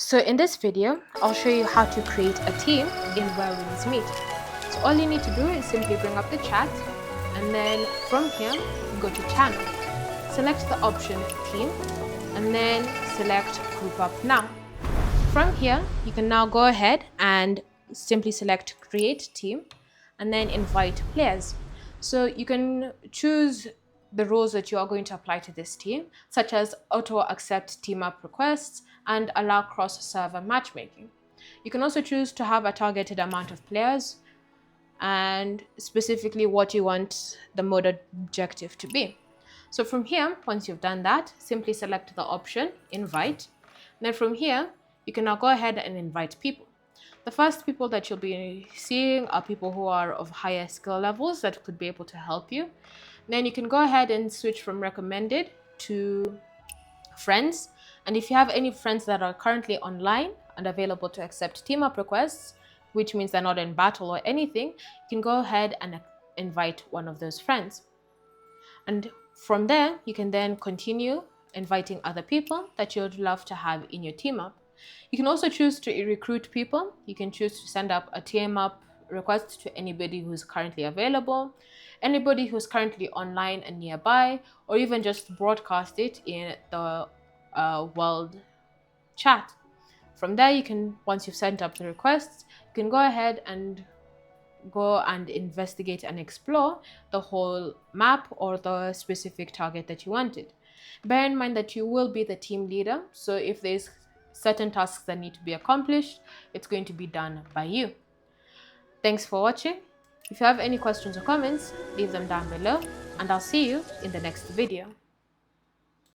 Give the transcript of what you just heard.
So in this video, I'll show you how to create a team in Where Winds Meet. So all you need to do is simply bring up the chat, and then from here, go to channel. Select the option team, and then select group up now. From here, you can now go ahead and simply select create team, and then invite players. So you can choose the rules that you are going to apply to this team, such as auto accept team up requests and allow cross server matchmaking. You can also choose to have a targeted amount of players and specifically what you want the mode objective to be. So from here, once you've done that, simply select the option invite. Then from here, you can now go ahead and invite people. The first people that you'll be seeing are people who are of higher skill levels that could be able to help you. Then you can go ahead and switch from recommended to friends. And if you have any friends that are currently online and available to accept team up requests, which means they're not in battle or anything, you can go ahead and invite one of those friends. And from there, you can then continue inviting other people that you'd love to have in your team up. You can also choose to recruit people. You can choose to send up a team up request to anybody who's currently available, anybody who's currently online and nearby, or even just broadcast it in the world chat. From there, you can, once you've sent up the requests, you can go ahead and go and investigate and explore the whole map or the specific target that you wanted. Bear in mind that you will be the team leader, so if there's certain tasks that need to be accomplished, it's going to be done by you. Thanks for watching. If you have any questions or comments, leave them down below, and I'll see you in the next video.